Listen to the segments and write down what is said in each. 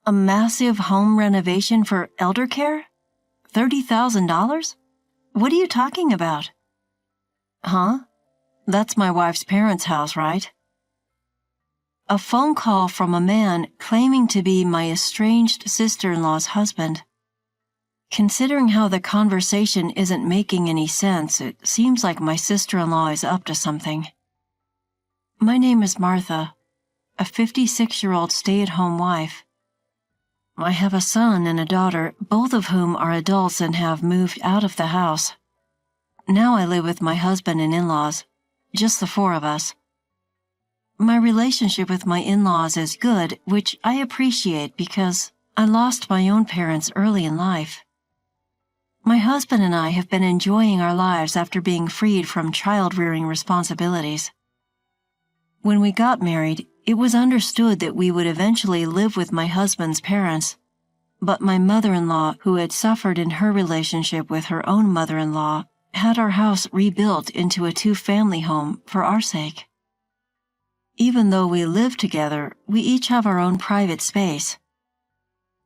A massive home renovation for elder care? $30,000? What are you talking about? Huh? That's my wife's parents' house, right? A phone call from a man claiming to be my estranged sister-in-law's husband. Considering how the conversation isn't making any sense, it seems like my sister-in-law is up to something. My name is Martha, a 56-year-old stay-at-home wife. I have a son and a daughter, both of whom are adults and have moved out of the house. Now I live with my husband and in-laws, just the four of us. My relationship with my in-laws is good, which I appreciate because I lost my own parents early in life. My husband and I have been enjoying our lives after being freed from child-rearing responsibilities. When we got married, it was understood that we would eventually live with my husband's parents, but my mother-in-law, who had suffered in her relationship with her own mother-in-law, had our house rebuilt into a two-family home for our sake. Even though we live together, we each have our own private space.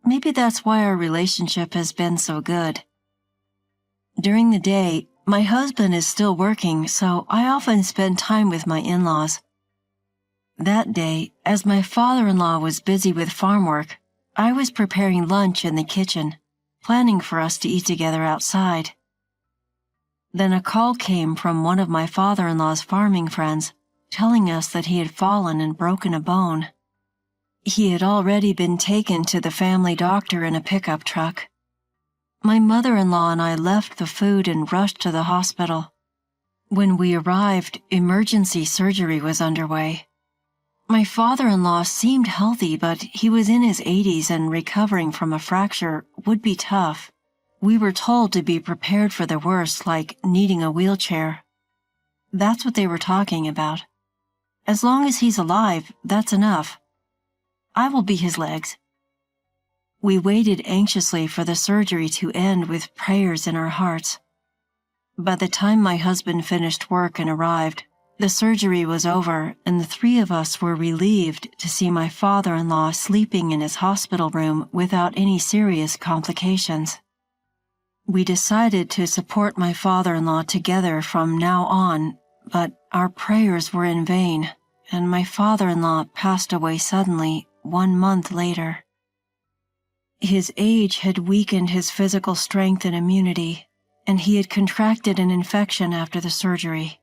Maybe that's why our relationship has been so good. During the day, my husband is still working, so I often spend time with my in-laws. That day, as my father-in-law was busy with farm work, I was preparing lunch in the kitchen, planning for us to eat together outside. Then a call came from one of my father-in-law's farming friends, telling us that he had fallen and broken a bone. He had already been taken to the family doctor in a pickup truck. My mother-in-law and I left the food and rushed to the hospital. When we arrived, emergency surgery was underway. My father-in-law seemed healthy, but he was in his 80s and recovering from a fracture would be tough. We were told to be prepared for the worst, like needing a wheelchair. That's what they were talking about. As long as he's alive, that's enough. I will be his legs. We waited anxiously for the surgery to end with prayers in our hearts. By the time my husband finished work and arrived, the surgery was over, and the three of us were relieved to see my father-in-law sleeping in his hospital room without any serious complications. We decided to support my father-in-law together from now on, but our prayers were in vain, and my father-in-law passed away suddenly 1 month later. His age had weakened his physical strength and immunity, and he had contracted an infection after the surgery.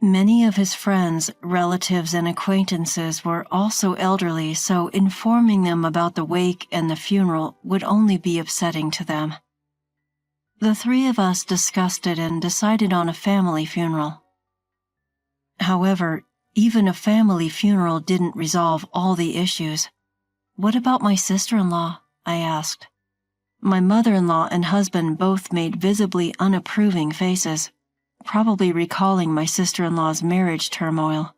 Many of his friends, relatives, and acquaintances were also elderly, so informing them about the wake and the funeral would only be upsetting to them. The three of us discussed it and decided on a family funeral. However, even a family funeral didn't resolve all the issues. What about my sister-in-law? I asked. My mother-in-law and husband both made visibly unapproving faces, probably recalling my sister-in-law's marriage turmoil.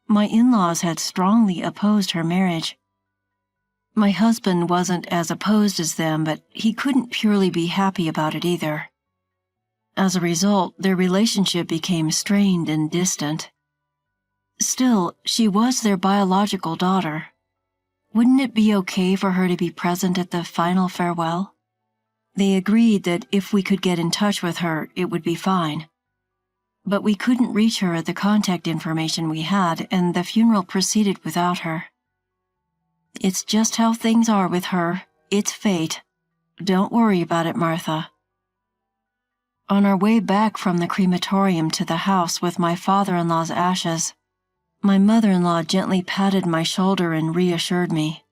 My in-laws had strongly opposed her marriage. My husband wasn't as opposed as them, but he couldn't purely be happy about it either. As a result, their relationship became strained and distant. Still, she was their biological daughter. Wouldn't it be okay for her to be present at the final farewell? They agreed that if we could get in touch with her, it would be fine. But we couldn't reach her at the contact information we had, and the funeral proceeded without her. It's just how things are with her. It's fate. Don't worry about it, Martha. On our way back from the crematorium to the house with my father-in-law's ashes, my mother-in-law gently patted my shoulder and reassured me.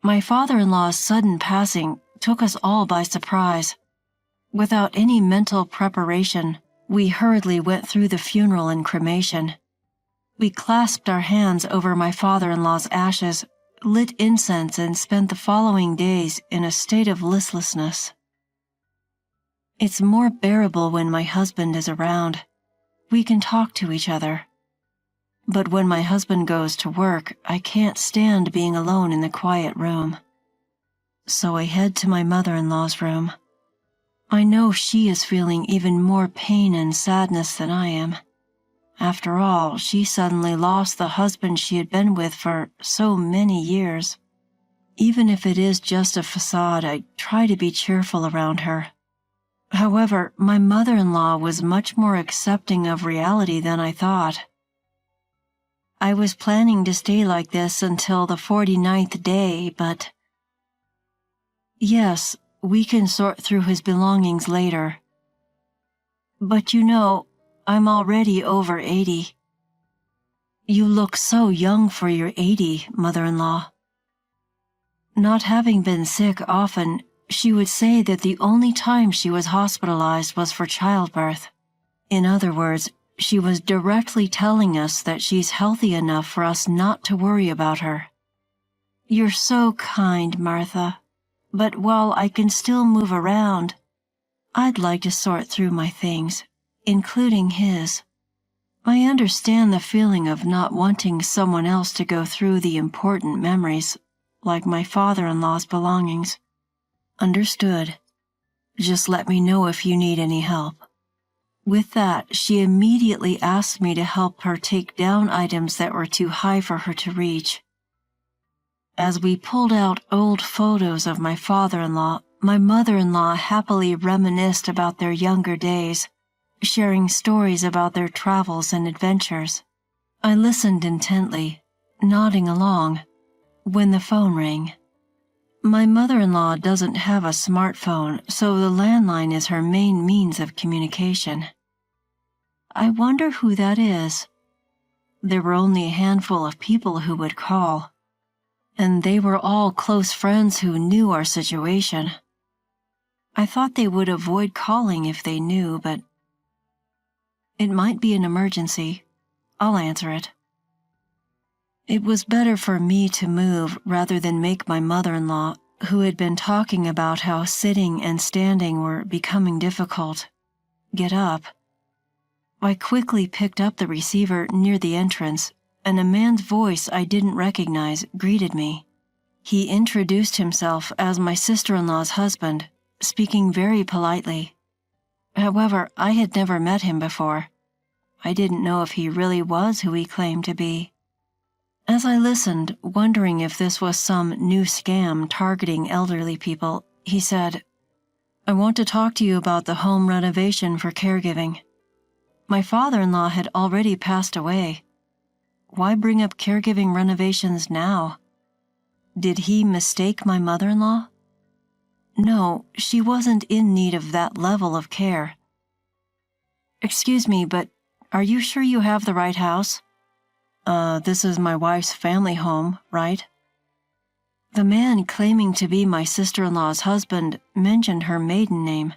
My father-in-law's sudden passing took us all by surprise. Without any mental preparation, we hurriedly went through the funeral and cremation. We clasped our hands over my father-in-law's ashes, lit incense, and spent the following days in a state of listlessness. It's more bearable when my husband is around. We can talk to each other. But when my husband goes to work, I can't stand being alone in the quiet room. So I head to my mother-in-law's room. I know she is feeling even more pain and sadness than I am. After all, she suddenly lost the husband she had been with for so many years. Even if it is just a facade, I try to be cheerful around her. However, my mother-in-law was much more accepting of reality than I thought. I was planning to stay like this until the 49th day, but... Yes, we can sort through his belongings later. But you know, I'm already over 80. You look so young for your 80, mother-in-law. Not having been sick often, she would say that the only time she was hospitalized was for childbirth. In other words, she was directly telling us that she's healthy enough for us not to worry about her. You're so kind, Martha. But while I can still move around, I'd like to sort through my things, including his. I understand the feeling of not wanting someone else to go through the important memories, like my father-in-law's belongings. Understood. Just let me know if you need any help. With that, she immediately asked me to help her take down items that were too high for her to reach. As we pulled out old photos of my father-in-law, my mother-in-law happily reminisced about their younger days, sharing stories about their travels and adventures. I listened intently, nodding along, when the phone rang. My mother-in-law doesn't have a smartphone, so the landline is her main means of communication. I wonder who that is. There were only a handful of people who would call, and they were all close friends who knew our situation. I thought they would avoid calling if they knew, but it might be an emergency. I'll answer it. It was better for me to move rather than make my mother-in-law, who had been talking about how sitting and standing were becoming difficult, get up. I quickly picked up the receiver near the entrance, and a man's voice I didn't recognize greeted me. He introduced himself as my sister-in-law's husband, speaking very politely. However, I had never met him before. I didn't know if he really was who he claimed to be. As I listened, wondering if this was some new scam targeting elderly people, he said, "I want to talk to you about the home renovation for caregiving. My father-in-law had already passed away. Why bring up caregiving renovations now? Did he mistake my mother-in-law? No, she wasn't in need of that level of care. Excuse me, but are you sure you have the right house? This is my wife's family home, right?" The man claiming to be my sister-in-law's husband mentioned her maiden name.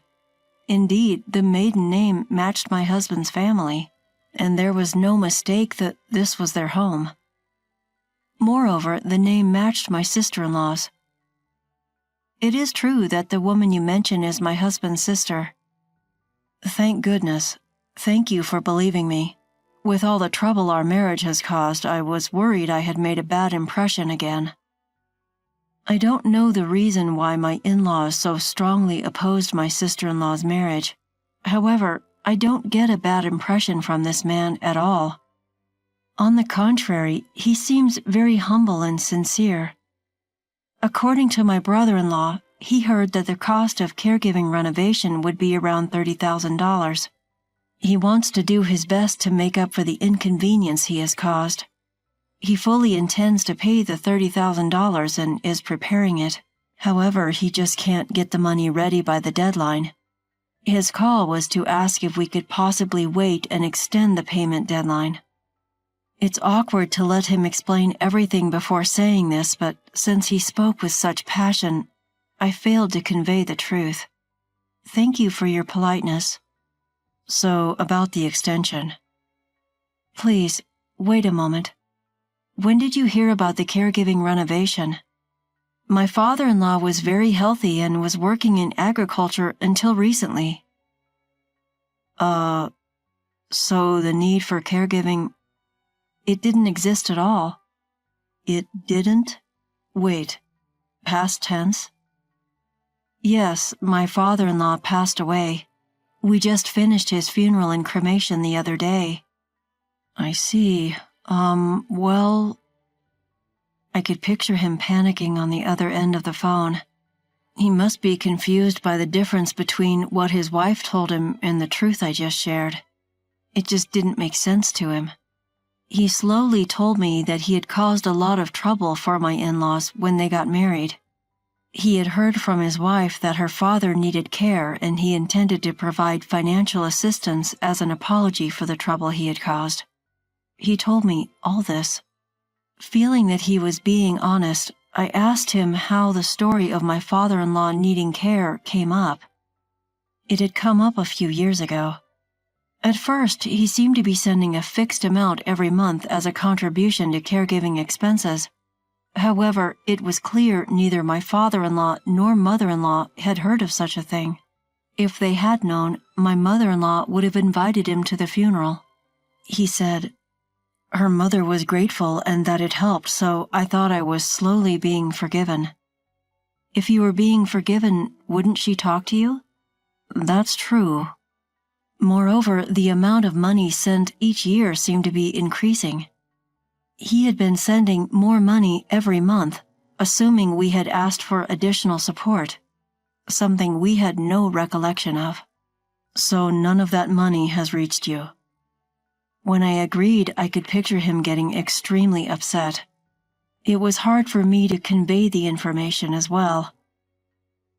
Indeed, the maiden name matched my husband's family, and there was no mistake that this was their home. Moreover, the name matched my sister-in-law's. It is true that the woman you mention is my husband's sister. Thank goodness. Thank you for believing me. With all the trouble our marriage has caused, I was worried I had made a bad impression again. I don't know the reason why my in-laws so strongly opposed my sister-in-law's marriage. However, I don't get a bad impression from this man at all. On the contrary, he seems very humble and sincere. According to my brother-in-law, he heard that the cost of caregiving renovation would be around $30,000. He wants to do his best to make up for the inconvenience he has caused. He fully intends to pay the $30,000 and is preparing it. However, he just can't get the money ready by the deadline. His call was to ask if we could possibly wait and extend the payment deadline. It's awkward to let him explain everything before saying this, but since he spoke with such passion, I failed to convey the truth. Thank you for your politeness. So, about the extension. Please, wait a moment. When did you hear about the caregiving renovation? My father-in-law was very healthy and was working in agriculture until recently. So the need for caregiving, it didn't exist at all. It didn't? Wait, past tense? Yes, my father-in-law passed away. We just finished his funeral and cremation the other day. I see. Well... I could picture him panicking on the other end of the phone. He must be confused by the difference between what his wife told him and the truth I just shared. It just didn't make sense to him. He slowly told me that he had caused a lot of trouble for my in-laws when they got married. He had heard from his wife that her father needed care and he intended to provide financial assistance as an apology for the trouble he had caused. He told me all this. Feeling that he was being honest, I asked him how the story of my father-in-law needing care came up. It had come up a few years ago. At first, he seemed to be sending a fixed amount every month as a contribution to caregiving expenses. However, it was clear neither my father-in-law nor mother-in-law had heard of such a thing. If they had known, my mother-in-law would have invited him to the funeral. He said, her mother was grateful and that it helped, so I thought I was slowly being forgiven. If you were being forgiven, wouldn't she talk to you? That's true. Moreover, the amount of money sent each year seemed to be increasing. He had been sending more money every month, assuming we had asked for additional support, something we had no recollection of. So none of that money has reached you. When I agreed, I could picture him getting extremely upset. It was hard for me to convey the information as well.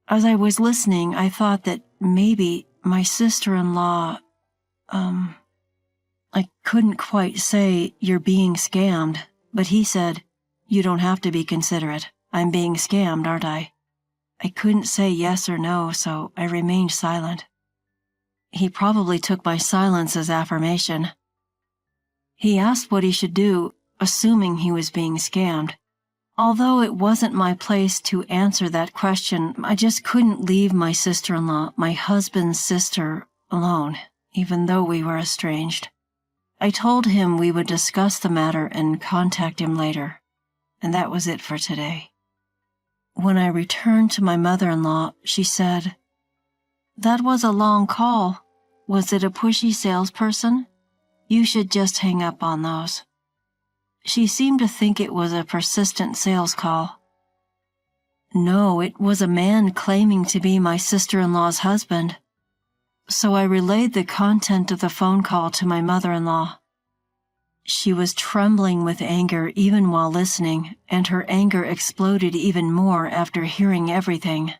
As I was listening, I thought that maybe my sister-in-law, I couldn't quite say you're being scammed, but he said, you don't have to be considerate. I'm being scammed, aren't I? I couldn't say yes or no, so I remained silent. He probably took my silence as affirmation. He asked what he should do, assuming he was being scammed. Although it wasn't my place to answer that question, I just couldn't leave my sister-in-law, my husband's sister, alone, even though we were estranged. I told him we would discuss the matter and contact him later, and that was it for today. When I returned to my mother-in-law, she said, "That was a long call. Was it a pushy salesperson? You should just hang up on those." She seemed to think it was a persistent sales call. No, it was a man claiming to be my sister-in-law's husband. So I relayed the content of the phone call to my mother-in-law. She was trembling with anger even while listening, and her anger exploded even more after hearing everything.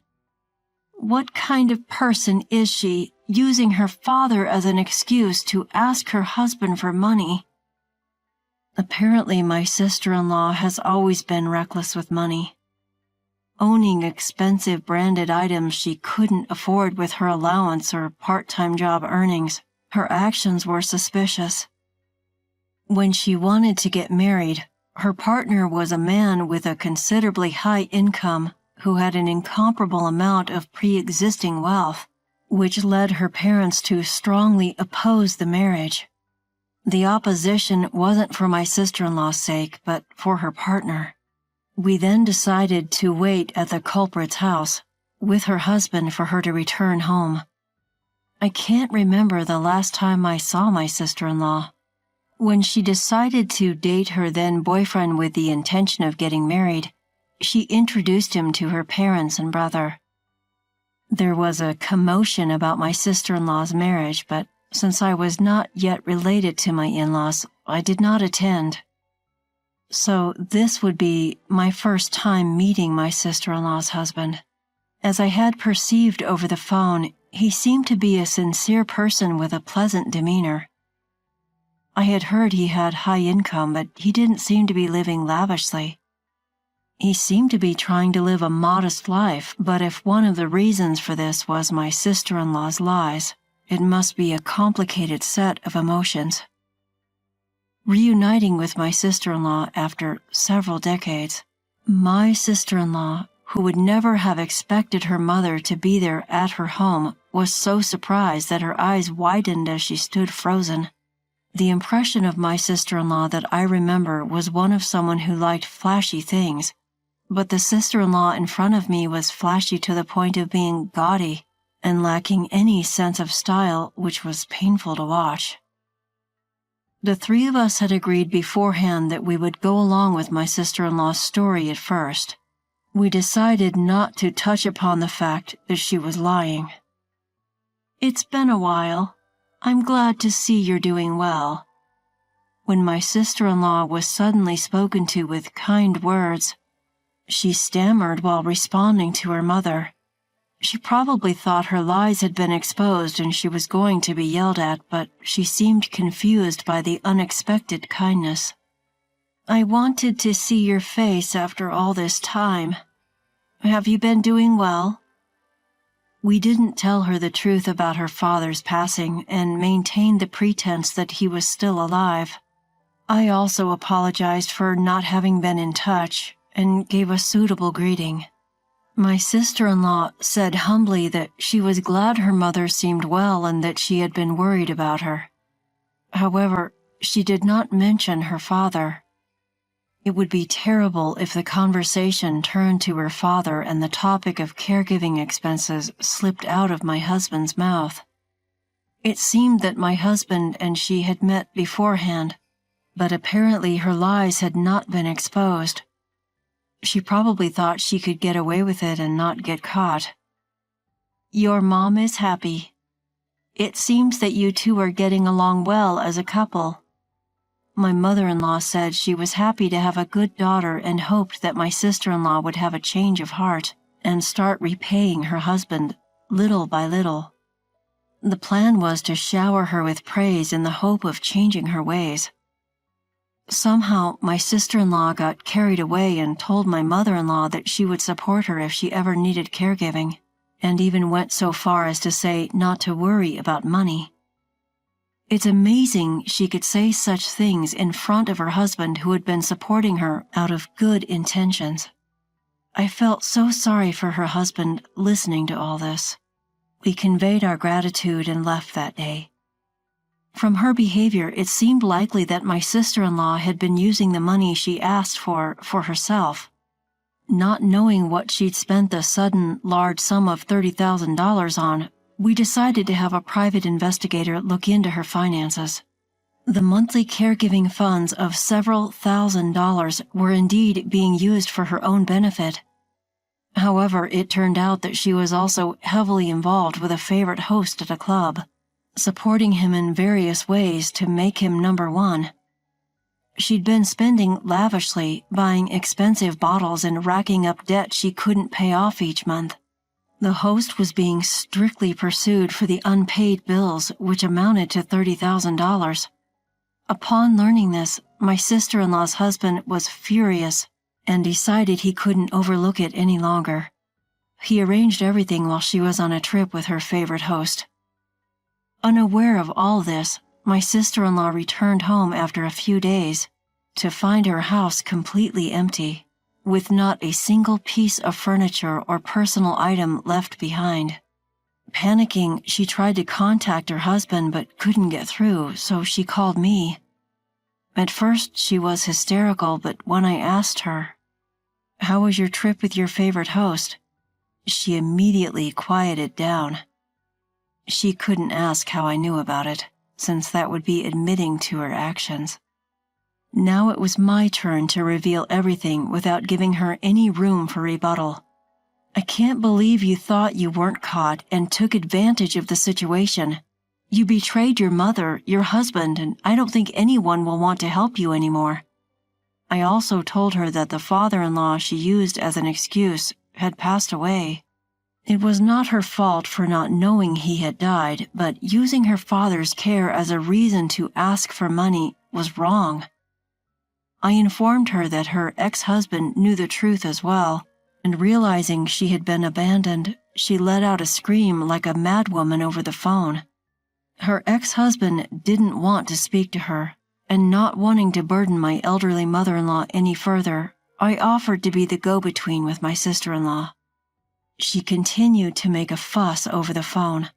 What kind of person is she, using her father as an excuse to ask her husband for money? Apparently, my sister-in-law has always been reckless with money. Owning expensive branded items she couldn't afford with her allowance or part-time job earnings, her actions were suspicious. When she wanted to get married, her partner was a man with a considerably high income who had an incomparable amount of pre-existing wealth, which led her parents to strongly oppose the marriage. The opposition wasn't for my sister-in-law's sake, but for her partner. We then decided to wait at the culprit's house with her husband for her to return home. I can't remember the last time I saw my sister-in-law. When she decided to date her then-boyfriend with the intention of getting married, she introduced him to her parents and brother. There was a commotion about my sister-in-law's marriage, but since I was not yet related to my in-laws, I did not attend. So this would be my first time meeting my sister-in-law's husband. As I had perceived over the phone, he seemed to be a sincere person with a pleasant demeanor. I had heard he had high income, but he didn't seem to be living lavishly. He seemed to be trying to live a modest life, but if one of the reasons for this was my sister-in-law's lies, it must be a complicated set of emotions. Reuniting with my sister-in-law after several decades, my sister-in-law, who would never have expected her mother to be there at her home, was so surprised that her eyes widened as she stood frozen. The impression of my sister-in-law that I remember was one of someone who liked flashy things, but the sister-in-law in front of me was flashy to the point of being gaudy and lacking any sense of style, which was painful to watch. The three of us had agreed beforehand that we would go along with my sister-in-law's story at first. We decided not to touch upon the fact that she was lying. "It's been a while. I'm glad to see you're doing well." When my sister-in-law was suddenly spoken to with kind words, she stammered while responding to her mother. She probably thought her lies had been exposed and she was going to be yelled at, but she seemed confused by the unexpected kindness. "I wanted to see your face after all this time. Have you been doing well?" We didn't tell her the truth about her father's passing and maintained the pretense that he was still alive. I also apologized for not having been in touch and gave a suitable greeting. My sister-in-law said humbly that she was glad her mother seemed well and that she had been worried about her. However, she did not mention her father. It would be terrible if the conversation turned to her father and the topic of caregiving expenses slipped out of my husband's mouth. It seemed that my husband and she had met beforehand, but apparently her lies had not been exposed. She probably thought she could get away with it and not get caught. "Your mom is happy. It seems that you two are getting along well as a couple." My mother-in-law said she was happy to have a good daughter and hoped that my sister-in-law would have a change of heart and start repaying her husband little by little. The plan was to shower her with praise in the hope of changing her ways. Somehow, my sister-in-law got carried away and told my mother-in-law that she would support her if she ever needed caregiving, and even went so far as to say not to worry about money. It's amazing she could say such things in front of her husband who had been supporting her out of good intentions. I felt so sorry for her husband listening to all this. We conveyed our gratitude and left that day. From her behavior, it seemed likely that my sister-in-law had been using the money she asked for herself. Not knowing what she'd spent the sudden large sum of $30,000 on, we decided to have a private investigator look into her finances. The monthly caregiving funds of several $1,000s were indeed being used for her own benefit. However, it turned out that she was also heavily involved with a favorite host at a club, supporting him in various ways to make him number one. She'd been spending lavishly, buying expensive bottles and racking up debt she couldn't pay off each month. The host was being strictly pursued for the unpaid bills, which amounted to $30,000. Upon learning this, my sister-in-law's husband was furious and decided he couldn't overlook it any longer. He arranged everything while she was on a trip with her favorite host. Unaware of all this, my sister-in-law returned home after a few days to find her house completely empty, with not a single piece of furniture or personal item left behind. Panicking, she tried to contact her husband but couldn't get through, so she called me. At first, she was hysterical, but when I asked her, "How was your trip with your favorite host?" she immediately quieted down. She couldn't ask how I knew about it, since that would be admitting to her actions. Now it was my turn to reveal everything without giving her any room for rebuttal. "I can't believe you thought you weren't caught and took advantage of the situation. You betrayed your mother, your husband, and I don't think anyone will want to help you anymore." I also told her that the father-in-law she used as an excuse had passed away. It was not her fault for not knowing he had died, but using her father's care as a reason to ask for money was wrong. I informed her that her ex-husband knew the truth as well, and realizing she had been abandoned, she let out a scream like a madwoman over the phone. Her ex-husband didn't want to speak to her, and not wanting to burden my elderly mother-in-law any further, I offered to be the go-between with my sister-in-law. She continued to make a fuss over the phone.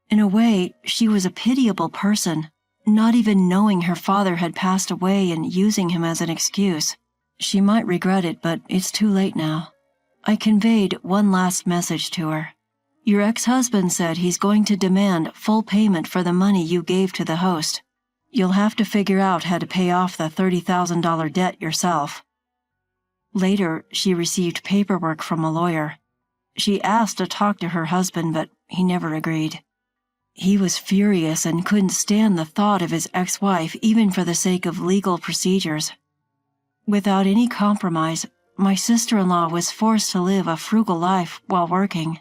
In a way, she was a pitiable person, not even knowing her father had passed away and using him as an excuse. She might regret it, but it's too late now. I conveyed one last message to her. "Your ex-husband said he's going to demand full payment for the money you gave to the host. You'll have to figure out how to pay off the $30,000 debt yourself." Later, she received paperwork from a lawyer. She asked to talk to her husband, but he never agreed. He was furious and couldn't stand the thought of his ex-wife even for the sake of legal procedures. Without any compromise, my sister-in-law was forced to live a frugal life while working.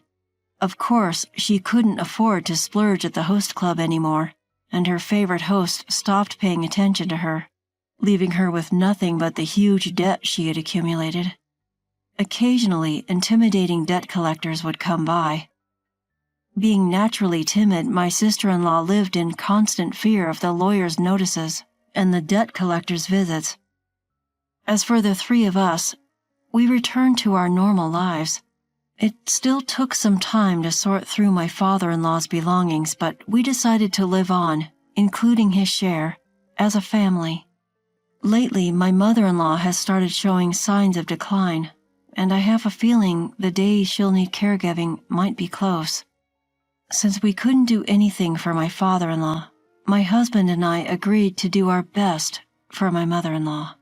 Of course, she couldn't afford to splurge at the host club anymore, and her favorite host stopped paying attention to her, leaving her with nothing but the huge debt she had accumulated. Occasionally, intimidating debt collectors would come by. Being naturally timid, my sister-in-law lived in constant fear of the lawyer's notices and the debt collector's visits. As for the three of us, we returned to our normal lives. It still took some time to sort through my father-in-law's belongings, but we decided to live on, including his share, as a family. Lately, my mother-in-law has started showing signs of decline, and I have a feeling the days she'll need caregiving might be close. Since we couldn't do anything for my father-in-law, my husband and I agreed to do our best for my mother-in-law.